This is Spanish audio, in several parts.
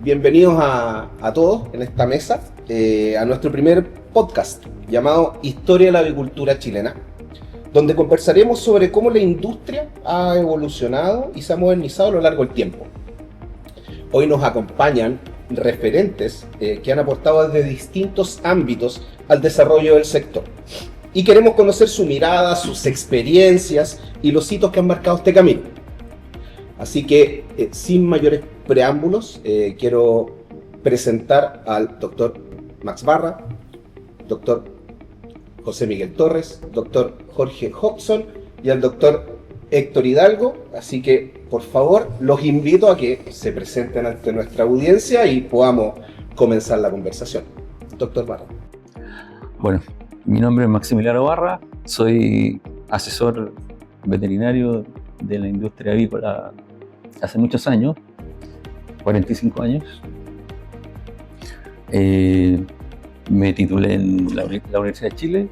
Bienvenidos a todos en esta mesa, a nuestro primer podcast llamado Historia de la Avicultura Chilena, donde conversaremos sobre cómo la industria ha evolucionado y se ha modernizado a lo largo del tiempo. Hoy nos acompañan referentes que han aportado desde distintos ámbitos al desarrollo del sector. Y queremos conocer su mirada, sus experiencias y los hitos que han marcado este camino. Así que, sin mayores preámbulos, quiero presentar al doctor Max Barra, doctor José Miguel Torres, doctor Jorge Hodgson y al doctor Héctor Hidalgo. Así que, por favor, los invito a que se presenten ante nuestra audiencia y podamos comenzar la conversación. Doctor Barra. Bueno, mi nombre es Maximiliano Barra, soy asesor veterinario de la industria avícola hace muchos años, 45 años. Me titulé en la Universidad de Chile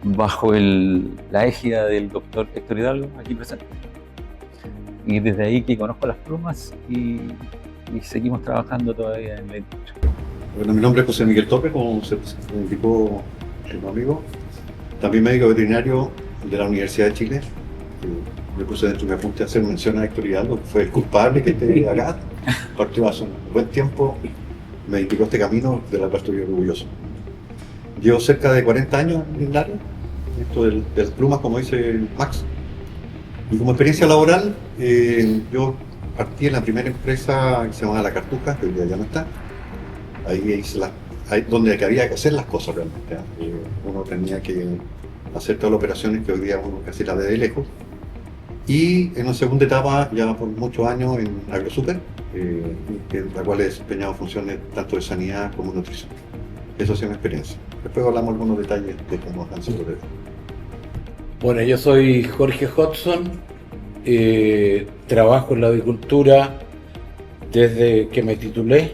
bajo la égida del doctor Héctor Hidalgo, aquí presente. Y desde ahí que conozco las plumas y seguimos trabajando todavía en la industria. Bueno, mi nombre es José Miguel Torres, como se indicó el amigo, también médico veterinario de la Universidad de Chile. Me puse dentro de mi apunte a hacer mención a Héctor Hidalgo, que fue el culpable que esté acá. Partió hace un buen tiempo, me indicó este camino de la cual estoy orgulloso. Llevo cerca de 40 años en el área, esto de las plumas, como dice Max. Y como experiencia laboral, yo partí en la primera empresa que se llamaba La Cartuja, que hoy día ya no está. Ahí donde había que hacer las cosas realmente. Uno tenía que hacer todas las operaciones que hoy día uno casi la ve de lejos. Y en una segunda etapa, ya por muchos años, en AgroSuper, en la cual he desempeñado funciones tanto de sanidad como de nutrición. Eso ha sido mi experiencia. Después hablamos algunos detalles de cómo han sido. Bueno, yo soy Jorge Hodgson, trabajo en la avicultura desde que me titulé.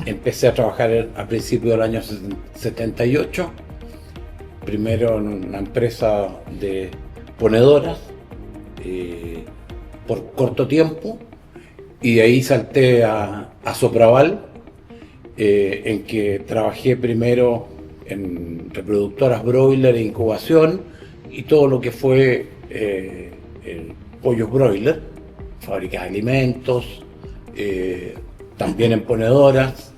Empecé a trabajar a principios del año 78, primero en una empresa de ponedoras por corto tiempo, y de ahí salté a Sopraval, en que trabajé primero en reproductoras broiler e incubación y todo lo que fue pollos broiler, fábrica de alimentos, también en ponedoras,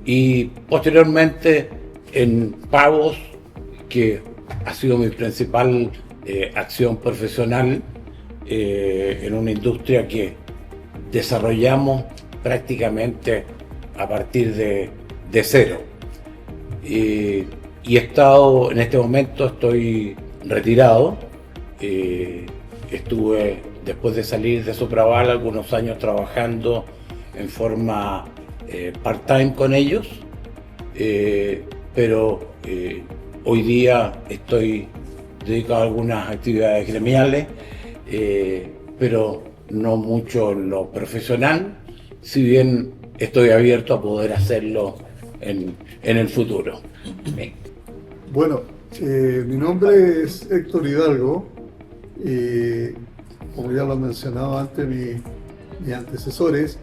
y posteriormente en pavos, que ha sido mi principal acción profesional en una industria que desarrollamos prácticamente a partir de cero. Y he estado, en este momento estoy retirado. Estuve, después de salir de Sopraval, algunos años trabajando en forma part-time con ellos, pero hoy día estoy dedicado a algunas actividades gremiales, pero no mucho en lo profesional, si bien estoy abierto a poder hacerlo en el futuro. Bueno, mi nombre es Héctor Hidalgo y, como ya lo mencionaba antes mis antecesores,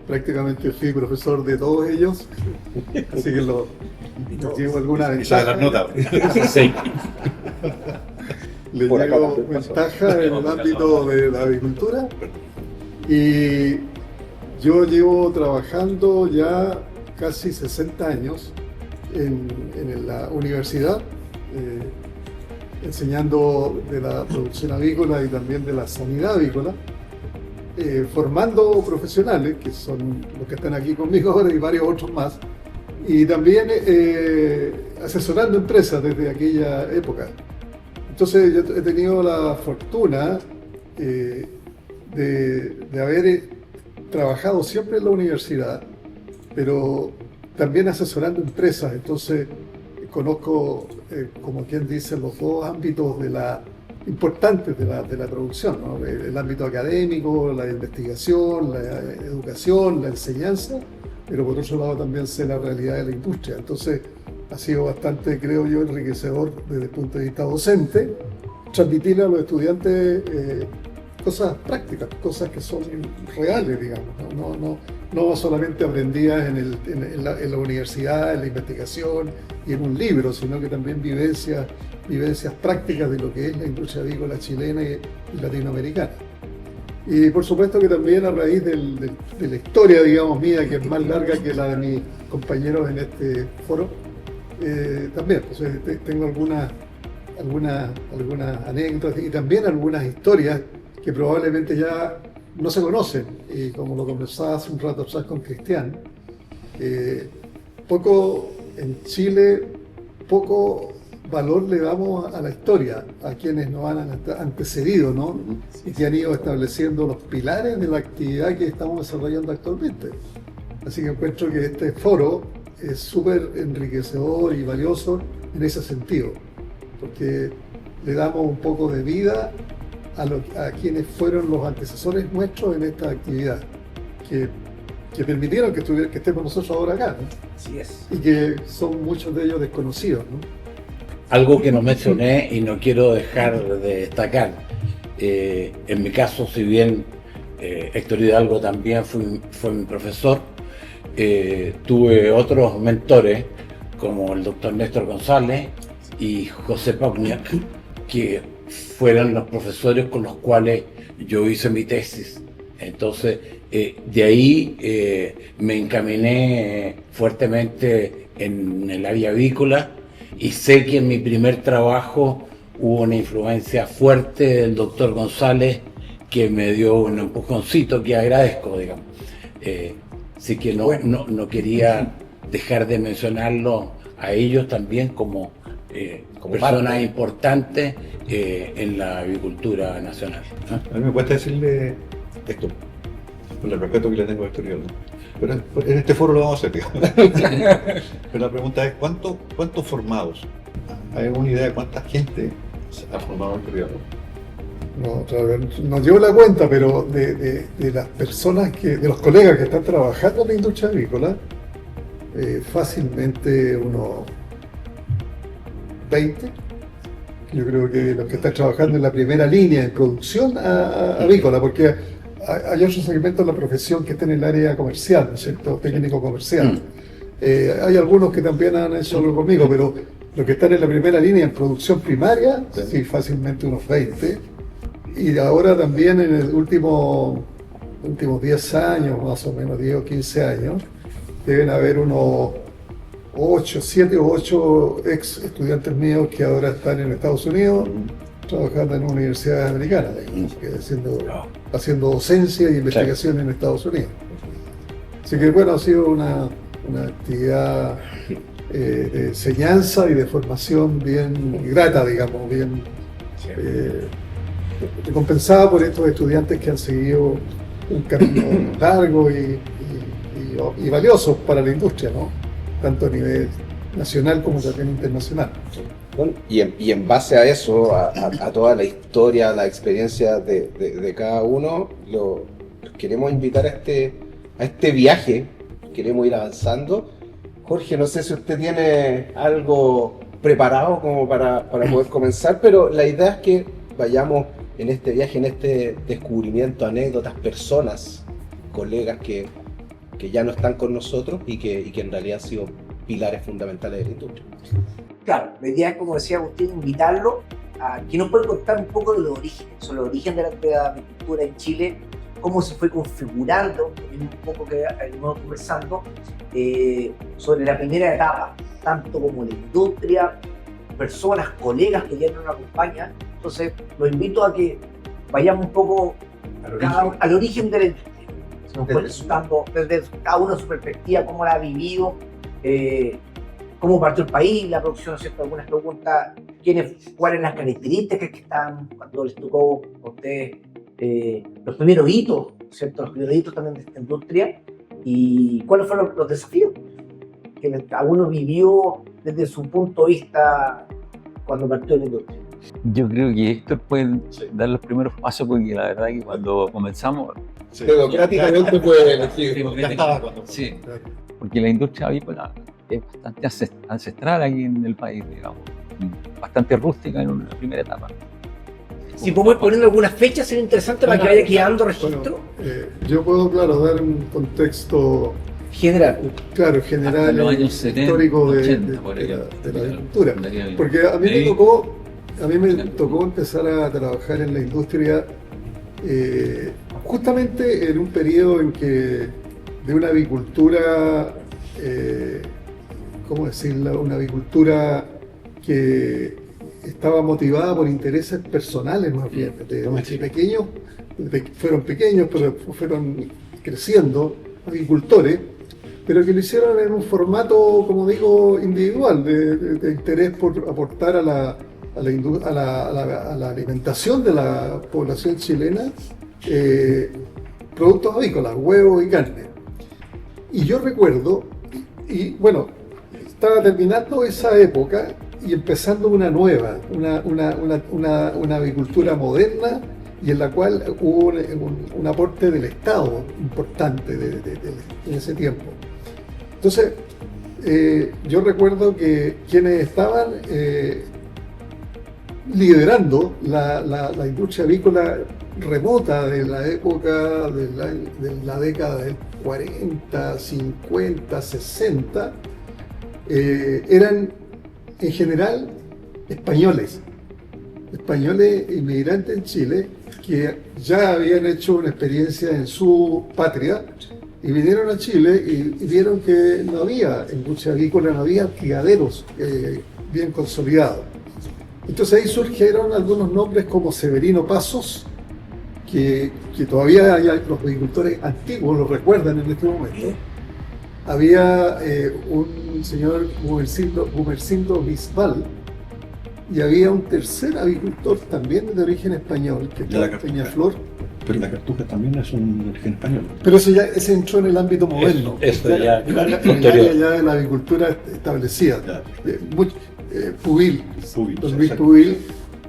prácticamente fui profesor de todos ellos, así que les llevo alguna ventaja. Esa es la nota. Sí. Les llevo ventaja en el ámbito de la avicultura, y yo llevo trabajando ya casi 60 años en la universidad, enseñando de la producción avícola y también de la sanidad avícola, formando profesionales, que son los que están aquí conmigo ahora y varios otros más, y también asesorando empresas desde aquella época. Entonces yo he tenido la fortuna de haber trabajado siempre en la universidad, pero también asesorando empresas. Entonces conozco, como quien dice, los dos ámbitos importantes de la producción, ¿no? El ámbito académico, la investigación, la educación, la enseñanza, pero por otro lado también sé la realidad de la industria. Entonces ha sido bastante, creo yo, enriquecedor desde el punto de vista docente, transmitirle a los estudiantes cosas prácticas, cosas que son reales, digamos, no solamente aprendidas en la universidad, en la investigación y en un libro, sino que también vivencias prácticas de lo que es la industria avícola chilena y latinoamericana. Y por supuesto que también a raíz de la historia, digamos, mía, que es más larga que la de mis compañeros en este foro, también tengo algunas anécdotas y también algunas historias que probablemente ya no se conocen. Y como lo conversaba hace un rato atrás con Cristian, en Chile poco valor le damos a la historia, a quienes nos han antecedido, ¿no? Y que han ido estableciendo los pilares de la actividad que estamos desarrollando actualmente. Así que encuentro que este foro es súper enriquecedor y valioso en ese sentido, porque le damos un poco de vida a quienes fueron los antecesores nuestros en esta actividad, que permitieron que estemos nosotros ahora acá, ¿no? Así es. Y que son muchos de ellos desconocidos, ¿no? Algo que no mencioné y no quiero dejar de destacar, en mi caso, si bien Héctor Hidalgo también fue mi profesor, tuve otros mentores como el doctor Néstor González y José Pauniak, que fueron los profesores con los cuales yo hice mi tesis. Entonces, de ahí me encaminé fuertemente en el área avícola, y sé que en mi primer trabajo hubo una influencia fuerte del doctor González que me dio un empujoncito que agradezco, digamos. Así que no quería dejar de mencionarlo a ellos también como personas importantes en la avicultura nacional, ¿no? A mí me cuesta decirle esto, con el respeto que le tengo a Héctor Hidalgo. Pero en este foro lo vamos a hacer, digamos. Pero la pregunta es, ¿cuántos formados? ¿Hay alguna idea de cuánta gente ha formado Héctor Hidalgo? No llevo la cuenta, pero de las personas de los colegas que están trabajando en la industria avícola, fácilmente unos 20. Yo creo que los que están trabajando en la primera línea en producción avícola, porque hay otros segmentos de la profesión que están en el área comercial, ¿no es cierto? Técnico comercial. Hay algunos que también han hecho algo conmigo, pero los que están en la primera línea en producción primaria, sí, fácilmente unos 20. Y ahora también en el últimos 10 años, más o menos 10 o 15 años, deben haber unos 7 o 8 ex estudiantes míos que ahora están en Estados Unidos trabajando en universidades americanas, haciendo docencia y investigación en Estados Unidos. Así que bueno, ha sido una actividad de enseñanza y de formación bien grata, digamos, bien recompensada por estos estudiantes que han seguido un camino largo y valioso para la industria, ¿no? Tanto a nivel nacional como también internacional. Bueno, y en base a eso, a toda la historia, la experiencia de cada uno, los queremos invitar a este viaje. Queremos ir avanzando. Jorge, no sé si usted tiene algo preparado como para poder comenzar, pero la idea es que vayamos en este viaje, en este descubrimiento, anécdotas, personas, colegas que ya no están con nosotros y que en realidad han sido pilares fundamentales de la industria. Claro, la idea es, como decía Agustín, invitarlo a que nos pueda contar un poco de los orígenes, sobre los orígenes de la avicultura en Chile, cómo se fue configurando, un poco que hemos conversando, sobre la primera etapa, tanto como la industria, personas, colegas que ya nos acompañan. Entonces, los invito a que vayamos un poco al origen de la industria. Nos fue resultando desde cada uno su perspectiva, cómo la ha vivido, cómo partió el país, la producción, ¿cierto? Algunas preguntas, cuáles las características que están cuando les tocó a ustedes los primeros hitos, ¿cierto? Los primeros hitos también de esta industria, y cuáles fueron los desafíos que cada uno vivió desde su punto de vista cuando partió la industria. Yo creo que Héctor puede dar los primeros pasos, porque la verdad que cuando comenzamos... Democráticamente puede elegir. Ya estaba cuando... Sí, porque la industria avícola es bastante ancestral aquí en el país, digamos, bastante rústica en una primera etapa. Si podemos poner algunas fechas, sería interesante para que vaya quedando registro. Bueno, yo puedo, claro, dar un contexto General. claro, Hasta general, los años 70, histórico 80, por de ahí. la agricultura. Andaría bien. Porque a mí me tocó empezar a trabajar en la industria justamente en un periodo en que de una avicultura, ¿cómo decirlo? Una avicultura que estaba motivada por intereses personales más bien, de pequeños, fueron pequeños, pero fueron creciendo agricultores, pero que lo hicieron en un formato, como digo, individual, de interés por aportar a la alimentación de la población chilena productos avícolas, huevos y carne. Y yo recuerdo, y bueno, estaba terminando esa época y empezando una nueva, una avicultura moderna, y en la cual hubo un aporte del Estado importante en ese tiempo. Entonces, yo recuerdo que quienes estaban liderando la industria avícola remota de la época de la década del 40, 50, 60, eran en general españoles inmigrantes en Chile que ya habían hecho una experiencia en su patria y vinieron a Chile y vieron que no había industria avícola, no había criaderos bien consolidados. Entonces ahí surgieron algunos nombres como Severino Pasos, que todavía los agricultores antiguos lo recuerdan en este momento. Había un señor Gumersindo Bisbal, y había un tercer avicultor también de origen español, que estaba en Peñaflor. Pero la cartuja también es un origen español. Pero ese entró en el ámbito moderno. Eso ya, en el área ya de la agricultura establecida. Pubil, don Luis Pubil,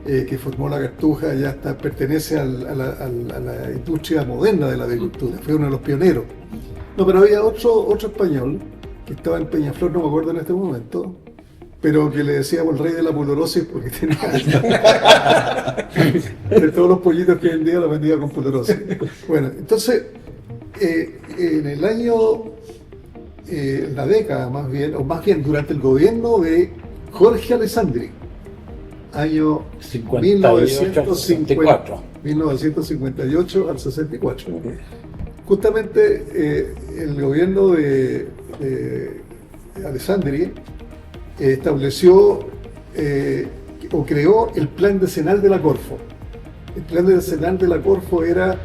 que formó la cartuja, ya pertenece a la industria moderna de la agricultura, fue uno de los pioneros. No, pero había otro español que estaba en Peñaflor, no me acuerdo en este momento, pero que le decíamos el rey de la pulorosis porque tenía de todos los pollitos que vendía los vendía con pulorosis. Bueno, entonces en el año, la década más bien durante el gobierno de Jorge Alessandri, año 1958 al 64. Justamente el gobierno de Alessandri estableció o creó el Plan Decenal de la Corfo. El Plan Decenal de la Corfo era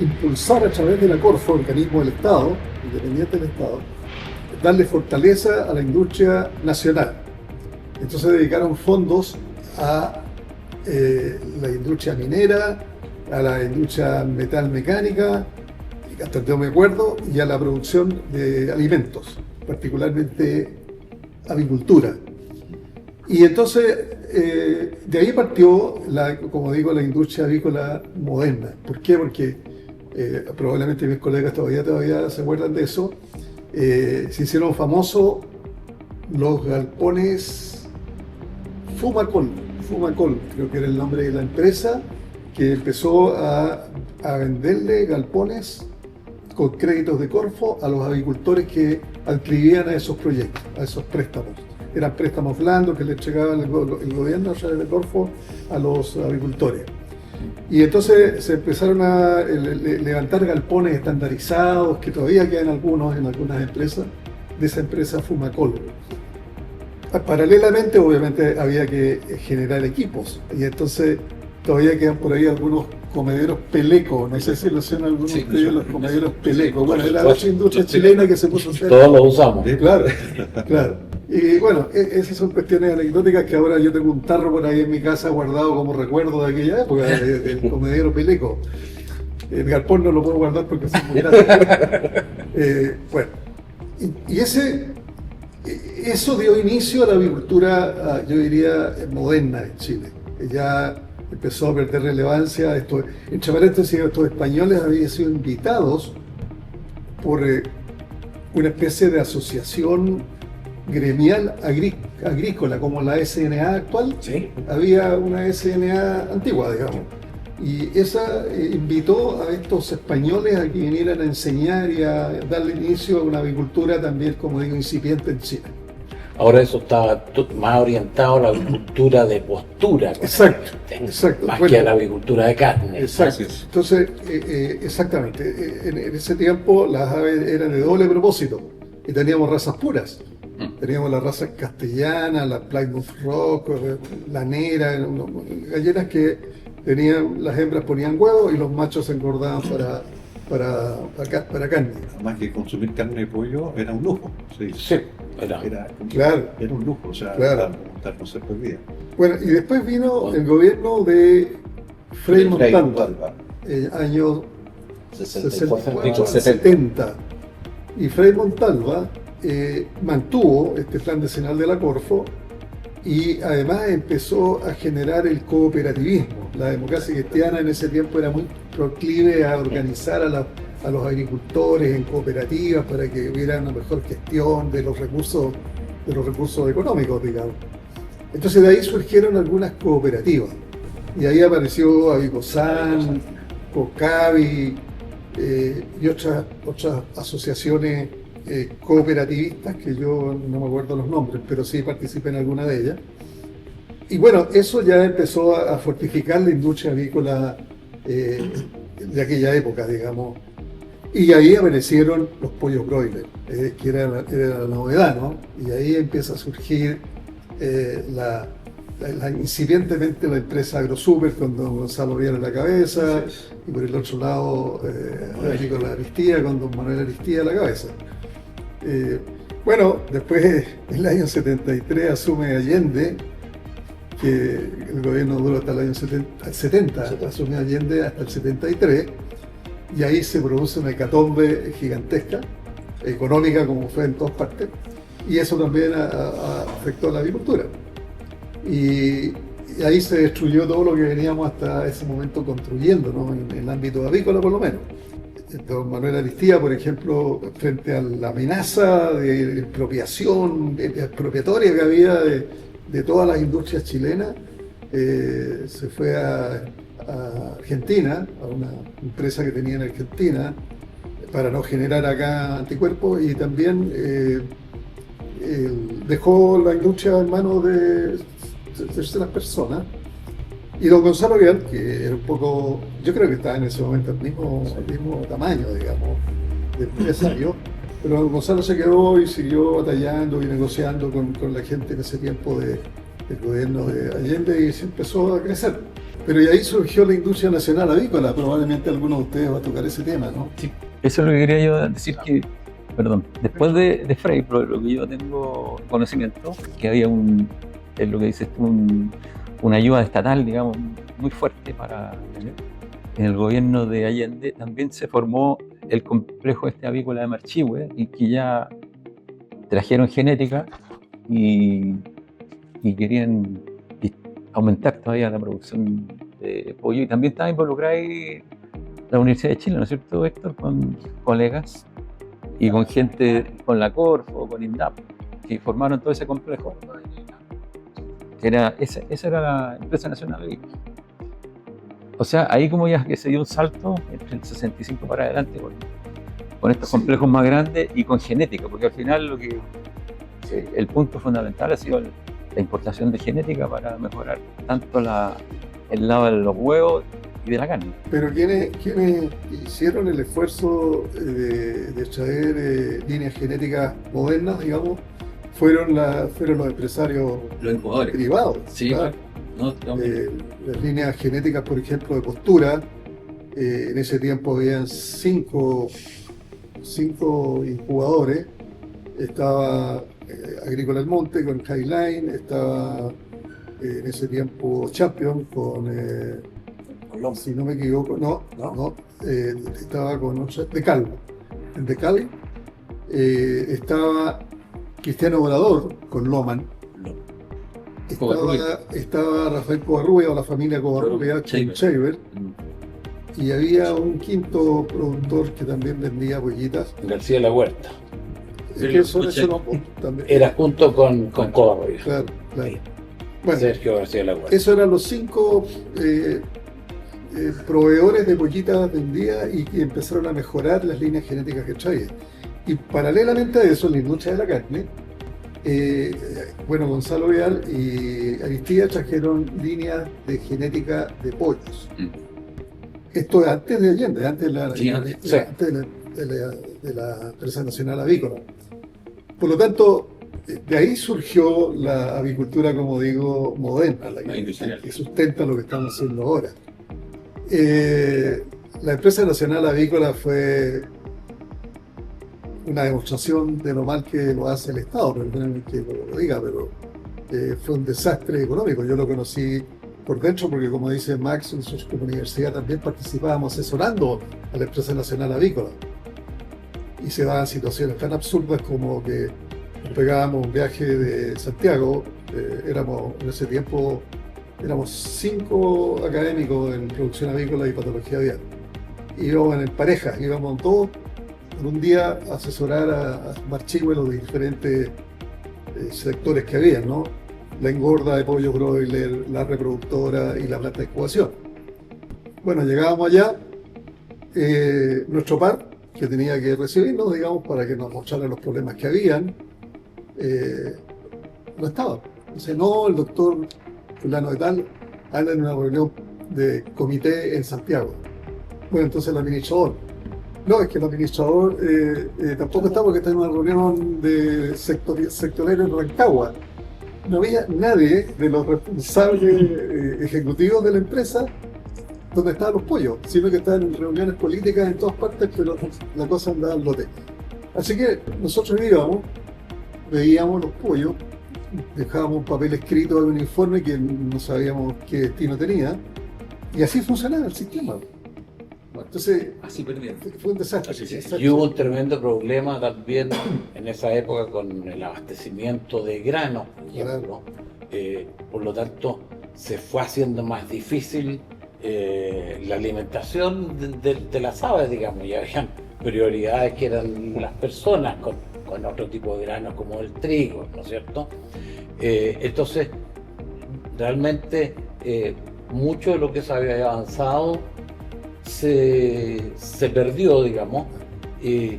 impulsar a través de la Corfo, organismo del Estado, independiente del Estado, darle fortaleza a la industria nacional. Entonces dedicaron fondos a la industria minera, a la industria metalmecánica, hasta donde me acuerdo, y a la producción de alimentos, particularmente avicultura. Y entonces de ahí partió, como digo, la industria avícola moderna. ¿Por qué? Porque probablemente mis colegas todavía se acuerdan de eso. Se hicieron famosos los galpones Fumacol, creo que era el nombre de la empresa, que empezó a venderle galpones con créditos de Corfo a los agricultores que adscribían a esos proyectos, a esos préstamos. Eran préstamos blandos que le entregaban el gobierno a través de Corfo a los agricultores. Y entonces se empezaron a levantar galpones estandarizados, que todavía quedan algunos en algunas empresas, de esa empresa Fumacol. Paralelamente, obviamente, había que generar equipos, y entonces todavía quedan por ahí algunos comederos Peleco, no sé si lo hacen algunos de ustedes, los comederos Peleco. Bueno, era la industria chilena que se puso a hacer. Todos lo usamos. Claro. Y bueno, esas son cuestiones anecdóticas que ahora yo tengo un tarro por ahí en mi casa guardado como recuerdo de aquella época, del comedero Peleco. El galpón no lo puedo guardar porque es muy grande. Bueno, y eso dio inicio a la agricultura, yo diría, moderna en Chile. Ya empezó a perder relevancia. Entre paréntesis, estos españoles habían sido invitados por una especie de asociación gremial agrícola, como la SNA actual. Sí. Había una SNA antigua, digamos. Y esa invitó a estos españoles a que vinieran a enseñar y a darle inicio a una avicultura también, como digo, incipiente en Chile. Ahora eso estaba más orientado a la agricultura de postura. Exacto, exacto. Más Bueno, que a la agricultura de carne. exacto. Entonces, exactamente, en ese tiempo las aves eran de doble propósito y teníamos razas puras. Teníamos las razas castellanas, la Plymouth Rock, la Nera, gallinas que tenían, las hembras ponían huevos y los machos se engordaban para carne. Además que consumir carne de pollo era un lujo. Sí, Sí, era. Claro. Era un lujo, o sea, Claro. tal no se podía. Bueno, y después vino el gobierno de Frei Montalva, Montalva. años 64, 70. Y Frei Montalva mantuvo este plan decenal de la Corfo y además empezó a generar el cooperativismo. La democracia cristiana en ese tiempo era muy proclive a organizar a los agricultores en cooperativas para que hubiera una mejor gestión de los recursos económicos, digamos. Entonces de ahí surgieron algunas cooperativas y ahí apareció Avicosan, Cocavi y otras asociaciones cooperativistas que yo no me acuerdo los nombres, pero sí participé en alguna de ellas. Y bueno, eso ya empezó a fortificar la industria avícola de aquella época, digamos. Y ahí aparecieron los pollos broiler, que era la novedad, ¿no? Y ahí empieza a surgir incipientemente la empresa AgroSuper con don Gonzalo Riera en la cabeza, y por el otro lado Agrícola Aristía con don Manuel Aristía en la cabeza. Bueno, después en el año 73 asume Allende, que el gobierno duró hasta el año 70, asume Allende hasta el 73, y ahí se produce una hecatombe gigantesca, económica como fue en todas partes, y eso también afectó a la agricultura. Y ahí se destruyó todo lo que veníamos hasta ese momento construyendo, ¿no? En el ámbito avícola por lo menos. Don Manuel Aristía, por ejemplo, frente a la amenaza de expropiación expropiatoria que había de todas las industrias chilenas, se fue a Argentina, a una empresa que tenía en Argentina, para no generar acá anticuerpos, y también dejó la industria en manos de terceras personas. Y don Gonzalo Rial, que era un poco, yo creo que estaba en ese momento al mismo tamaño, digamos, de empresario, pero don Gonzalo se quedó y siguió batallando y negociando con la gente en ese tiempo del gobierno de Allende, y se empezó a crecer. Pero y ahí surgió la industria nacional avícola, probablemente alguno de ustedes va a tocar ese tema, ¿no? Sí, eso es lo que quería yo decir, que, perdón, después de Frei, por lo que yo tengo conocimiento, que había es lo que dices tú, una ayuda estatal, digamos, muy fuerte en el gobierno de Allende. También se formó el complejo avícola de Marchihue, y que ya trajeron genética y querían aumentar todavía la producción de pollo, y también estaba involucrada ahí la Universidad de Chile, ¿no es cierto, Héctor? Con colegas y con gente, con la Corfo, con INDAP, que formaron todo ese complejo. Esa era la empresa nacional avícola. O sea, ahí como ya que se dio un salto entre el 65 para adelante con estos complejos más grandes y con genética, porque al final el punto fundamental ha sido la importación de genética para mejorar tanto el lado de los huevos y de la carne. Pero quienes hicieron el esfuerzo de traer líneas genéticas modernas, digamos, fueron los empresarios Los incubadores privados. Sí, claro. No, Las líneas genéticas, por ejemplo, de postura, en ese tiempo habían cinco incubadores. Estaba Agrícola El Monte con Highline, estaba en ese tiempo Champion con si no me equivoco, estaba con Decal. En Decal estaba Cristiano Obrador con Loman. Estaba Rafael Covarrubia o la familia Covarrubia con Shaver. Y había un quinto productor que también vendía pollitas. García de la Huerta. Es que eso no también. Era junto con Corroy. Claro, claro. Bueno, Sergio García Laguna. esos eran los 5 proveedores de pollitas vendidas y empezaron a mejorar las líneas genéticas que traían. Y paralelamente a eso, en la industria de la carne, Gonzalo Vial y Aristía trajeron líneas de genética de pollos. Esto es antes de Allende, antes de la Empresa Nacional Avícola. Por lo tanto, de ahí surgió la avicultura, como digo, moderna, la que sustenta lo que estamos haciendo ahora. La Empresa Nacional Avícola fue una demostración de lo mal que lo hace el Estado, perdónenme que lo diga, pero fue un desastre económico. Yo lo conocí por dentro porque, como dice Max, nosotros como universidad también participábamos asesorando a la Empresa Nacional Avícola. Y se daban situaciones tan absurdas como que nos pegábamos un viaje de Santiago, en ese tiempo éramos 5 académicos en producción avícola y patología aviar. Íbamos en pareja, íbamos todos por un día a asesorar a Marchihue los diferentes sectores que había, ¿no? La engorda de pollo broiler, la reproductora y la planta de incubación. Bueno, llegábamos allá, nuestro par, que tenía que recibirnos, digamos, para que nos mostraran los problemas que habían, no estaba. Entonces, no, el doctor fulano de tal anda en una reunión de comité en Santiago. Bueno, entonces el administrador. No, es que el administrador tampoco está porque está en una reunión de sectorial en Rancagua. No había nadie de los responsables ejecutivos de la empresa donde estaban los pollos, sino que estaban en reuniones políticas en todas partes, pero la cosa andaba al lote. Así que nosotros íbamos, veíamos los pollos, dejábamos un papel escrito de un informe que no sabíamos qué destino tenía, y así funcionaba el sistema. Entonces, fue un desastre. Y hubo un tremendo problema también en esa época con el abastecimiento de grano, por ejemplo. Por lo tanto, se fue haciendo más difícil la alimentación de las aves, digamos. Y habían prioridades que eran las personas con otro tipo de granos como el trigo, ¿no es cierto? Entonces, realmente, mucho de lo que se había avanzado se perdió, digamos, y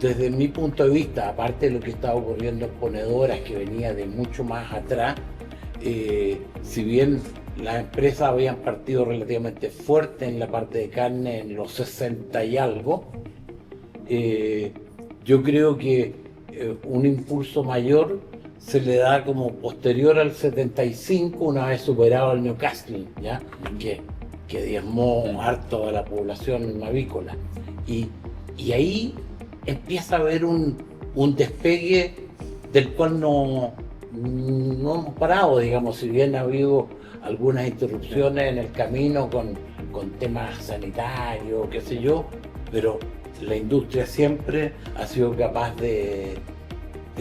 desde mi punto de vista, aparte de lo que estaba ocurriendo en ponedoras, que venía de mucho más atrás, si bien las empresas habían partido relativamente fuerte en la parte de carne en los 60 y algo, yo creo que un impulso mayor se le da como posterior al 75, una vez superado el Newcastle, ¿ya? Que diezmó harto a la población avícola. Y ahí empieza a haber un despegue del cual no hemos parado, digamos, si bien ha habido algunas interrupciones en el camino con temas sanitarios, qué sé yo, pero la industria siempre ha sido capaz de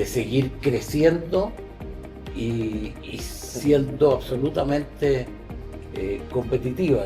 seguir creciendo y siendo absolutamente competitiva.